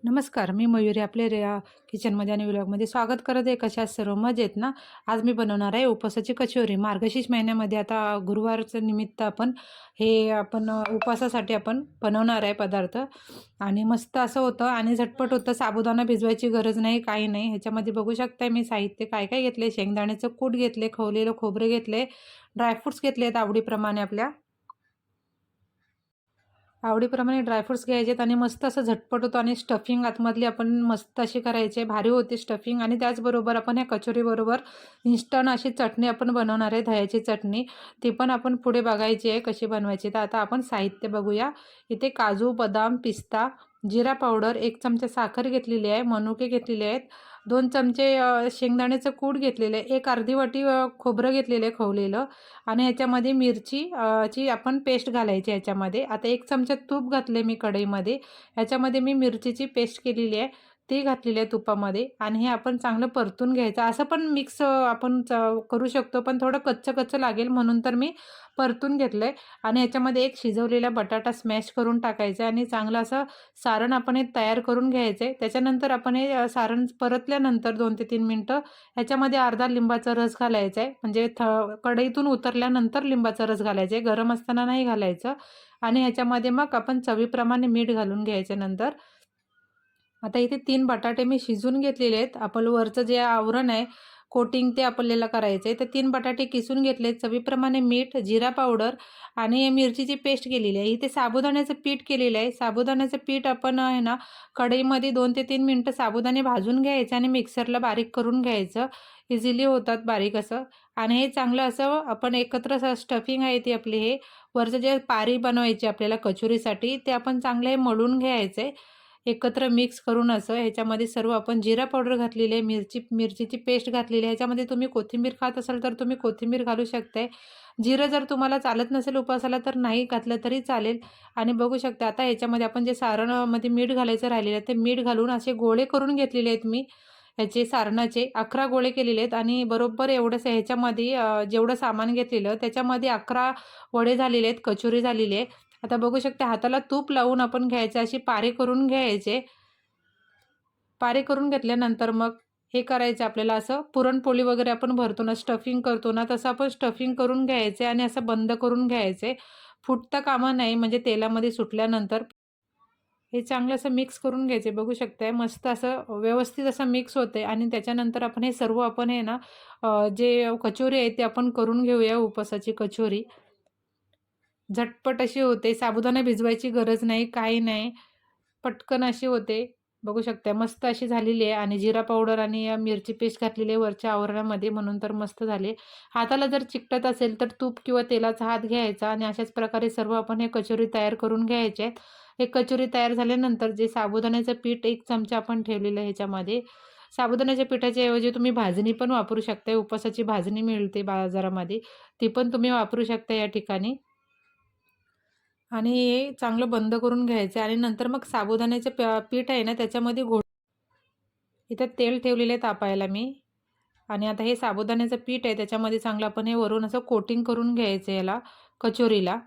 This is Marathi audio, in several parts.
नमस्कार, मी मयुरी आपले किचनमध्ये आणि व्लॉगमध्ये स्वागत करत आहे. कशा आहात सर्व? मजेत ना? आज मी बनवणार आहे उपवासाची कचोरी. मार्गशीर्ष महिन्यामध्ये आता गुरुवारचं निमित्त आपण उपवासासाठी आपण बनवणार आहे पदार्थ आणि मस्त असं होतं आणि झटपट होतं. साबुदाणा भिजवायची गरज नाही, काही नाही. ह्याच्यामध्ये बघू शकताय मी साहित्य काय-काय घेतले. शेंगदाण्याचं कूट घेतले, खवलेलं खोबरे घेतले, ड्रायफ्रुट्स घेतलेत आवडीप्रमाणे आपल्या. आवडीप्रमाणे ड्रायफ्रुट्स घ्यायचेत आणि मस्त असं झटपट होतं आणि स्टफिंग आतमधली आपण मस्त अशी करायची. भारी होती स्टफिंग आणि त्याचबरोबर आपण ह्या कचोरीबरोबर इन्स्टंट अशी चटणी आपण बनवणार आहे, दह्याची चटणी. ती पण आपण पुढे बघायची आहे कशी बनवायची. तर आता आपण साहित्य बघूया. इथे काजू, बदाम, पिस्ता, जिरा पावडर, 1 चमचा साखर घेतलेली आहे, मनुके घेतलेले आहेत, 2 चमचे शेंगदाण्याचं कूट घेतलेलं आहे, 1 अर्धी वाटी खोबरं घेतलेलं आहे खवलेलं आणि ह्याच्यामध्ये ची आपण पेस्ट घालायची ह्याच्यामध्ये. आता 1 चमचा तूप घातले मी कढईमध्ये. ह्याच्यामध्ये मी मिरचीची पेस्ट केलेली आहे, ती घातलेली आहे तुपामध्ये आणि हे आपण चांगलं परतून घ्यायचं. असं पण मिक्स आपण करू शकतो, पण थोडं कच्चं-कच्चं लागेल म्हणून तर मी परतून घेतलंय आणि ह्याच्यामध्ये एक शिजवलेला बटाटा स्मॅश करून टाकायचा आणि चांगलं असं सारण आपण हे तयार करून घ्यायचं त्याच्यानंतर आपण हे सारण परतल्यानंतर 2 ते 3 मिनिटं ह्याच्यामध्ये अर्धा लिंबाचा रस घालायचा आहे. म्हणजे कढईतून उतरल्यानंतर लिंबाचा रस घालायचा आहे, गरम असताना नाही घालायचं. आणि ह्याच्यामध्ये मग आपण चवीप्रमाणे मीठ घालून घ्यायचं नंतर. आता इथे 3 बटाटे मी शिजून घेतलेले आहेत. आपलं वरचं जे आवरण आहे, कोटिंग ते आपल्याला करायचं आहे. तर 3 बटाटे किसून घेतलेत. चवीप्रमाणे मीठ, जिरा पावडर आणि मिरचीची पेस्ट केलेली आहे. इथे साबुदाण्याचं पीठ केलेलं आहे. साबुदाण्याचं पीठ आपण आहे ना, कढईमध्ये 2 ते 3 मिनिटं साबुदाणे भाजून घ्यायचे आणि मिक्सरला बारीक करून घ्यायचं. इझिली होतात बारीक असं आणि हे चांगलं असं आपण एकत्र स्टफिंग आहे ती आपली हे वरचं जे पारी बनवायची आपल्याला कचोरीसाठी, ते आपण चांगलं हे मळून घ्यायचं आहे. एकत्र मिक्स करून असं ह्याच्यामध्ये सर्व आपण जिरा पावडर घातलेली आहे, मिरचीची पेस्ट घातलेली आहे. ह्याच्यामध्ये तुम्ही कोथिंबीर खात असाल तर तुम्ही कोथिंबीर घालू शकताय. जिरं जर तुम्हाला चालत नसेल उपवासाला तर नाही घातलं तरी चालेल. आणि बघू शकता आता ह्याच्यामध्ये आपण जे सारणामध्ये मीठ घालायचं राहिलेलं आहे, ते मीठ घालून असे गोळे करून घेतलेले आहेत मी. ह्याचे सारणाचे 11 गोळे केलेले आहेत आणि बरोबर एवढंसं ह्याच्यामध्ये जेवढं सामान घेतलेलं त्याच्यामध्ये 11 वडे झालेले आहेत, कचोरी झालेली आहे. आता बघू शकता हाताला तूप लावून आपण घ्यायचे, अशी पारे करून घ्यायचे. पारे करून घेतल्यानंतर मग हे करायचं आपल्याला असं पुरणपोळी वगैरे आपण भरतो ना, स्टफिंग करतो ना, तसं आपण स्टफिंग करून घ्यायचे आणि असं बंद करून घ्यायचे. फुटता कामा नाही म्हणजे तेलामध्ये सुटल्यानंतर हे चांगलं असं मिक्स करून घ्यायचे. बघू शकताय मस्त असं व्यवस्थित असं मिक्स होतंय आणि त्याच्यानंतर आपण हे सर्व आपण आहे ना जे कचोरी आहे ते आपण करून घेऊया उपवासाची कचोरी. झटपट अशी होते. साबुदाणा भिजवायची गरज नाही, काही नाही. पटकन अशी होते. बघू शकता मस्त अशी झालेली आहे आणि जिरा पावडर आणि मिरची पेस्ट घातलेली आहे वरच्या आवरणामध्ये म्हणून तर मस्त झाले. हाताला जर चिकटत असेल तर तूप किंवा तेलाचा हात घ्यायचा आणि अशाच प्रकारे सर्व आपण हे कचोरी तयार करून घ्यायचे आहेत. हे कचोरी तयार झाल्यानंतर जे साबुदाण्याचं पीठ 1 चमचा आपण ठेवलेलं आहे ह्याच्यामध्ये. साबुदाण्याच्या पिठाच्या ऐवजी तुम्ही भाजणी पण वापरू शकता. उपवासाची भाजणी मिळते बाजारामध्ये. ती पण तुम्ही वापरू शकता या ठिकाणी. आणि हे चांगलं बंद करून घ्यायचं आणि नंतर मग साबुदाण्याचं पीठ आहे ना त्याच्यामध्ये इथं तेल ठेवलेलं आहे तापायला मी आणि आता हे साबुदाण्याचं पीठ आहे त्याच्यामध्ये चांगलं आपण हे वरून असं कोटिंग करून घ्यायचं याला कचोरीला.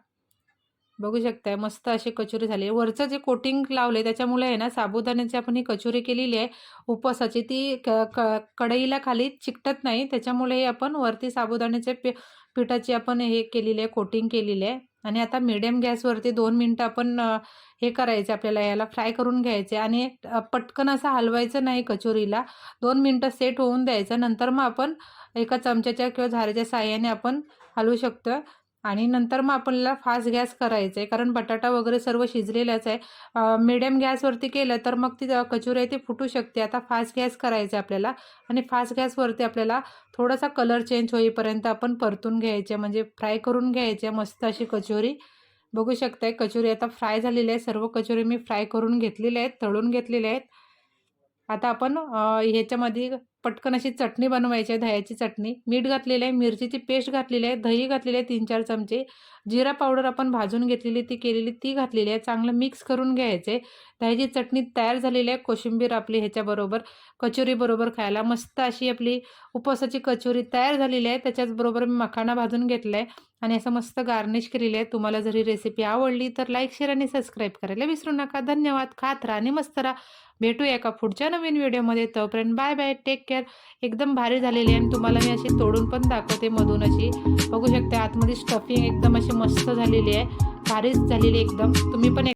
बघू शकताय मस्त अशी कचोरी झाली आहे. वरचं जे कोटिंग लावलंय त्याच्यामुळे आहे ना साबुदाण्याची आपण ही कचोरी केलेली आहे उपवासाची ती कढईला खाली चिकटत नाही. त्याच्यामुळे हे आपण वरती साबुदाण्याच्या पिठाची आपण हे केलेली आहे, कोटिंग केलेली आहे आणि आता मीडियम गॅसवरती 2 मिनिटं आपण हे करायचं आपल्याला याला फ्राय करून घ्यायचे आणि पटकन असं हलवायचं नाही कचोरीला. 2 मिनिटं सेट होऊन द्यायचं. नंतर मग आपण एका चमच्याच्या किंवा झाऱ्याच्या साहाय्याने आपण हलवू शकतो. आणि नंतर मग आपल्याला फास्ट गॅस करायचं आहे कारण बटाटा वगैरे सर्व शिजलेलाच आहे. मीडियम गॅसवरती केलं तर मग ती कचोरी आहे ती फुटू शकते. आता फास्ट गॅस करायचा आहे आपल्याला आणि फास्ट गॅसवरती आपल्याला थोडासा कलर चेंज होईपर्यंत आपण परतून घ्यायचे म्हणजे फ्राय करून घ्यायचे मस्त अशी कचोरी. बघू शकताय कचोरी आता फ्राय झालेली आहे. सर्व कचोरी मी फ्राय करून घेतलेल्या आहेत, तळून घेतलेल्या आहेत. आता आपण ह्याच्यामध्ये पटकन अशी चटणी बनवायची आहे, दह्याची चटणी. मीठ घातलेलं आहे, मिरचीची पेस्ट घातलेली आहे, दही घातलेली आहे 3-4 चमचे, जिरा पावडर आपण भाजून घेतलेली ती घातलेली आहे. चांगलं मिक्स करून घ्यायचं आहे. दह्याची चटणी तयार झालेली आहे. कोशिंबीर आपली ह्याच्याबरोबर कचोरीबरोबर खायला मस्त अशी आपली उपवासाची कचोरी तयार झालेली आहे. त्याच्याचबरोबर मी मखाना भाजून घेतला आहे आणि असं मस्त गार्निश केलेली आहे. तुम्हाला जर ही रेसिपी आवडली तर लाईक, शेअर आणि सबस्क्राईब करायला विसरू नका. धन्यवाद. खात राहा आणि मस्त राहा. भेटूया एका पुढच्या नवीन व्हिडिओमध्ये. तोपर्यंत बाय बाय. Take care. एकदम भारी झालेली आहे आणि तुम्हाला मी अशी तोडून पण दाखवते मधून अशी. बघू शकता आतमध्ये स्टफिंग एकदम अशी मस्त झालेली आहे. भारीच झालेली एकदम. तुम्ही पण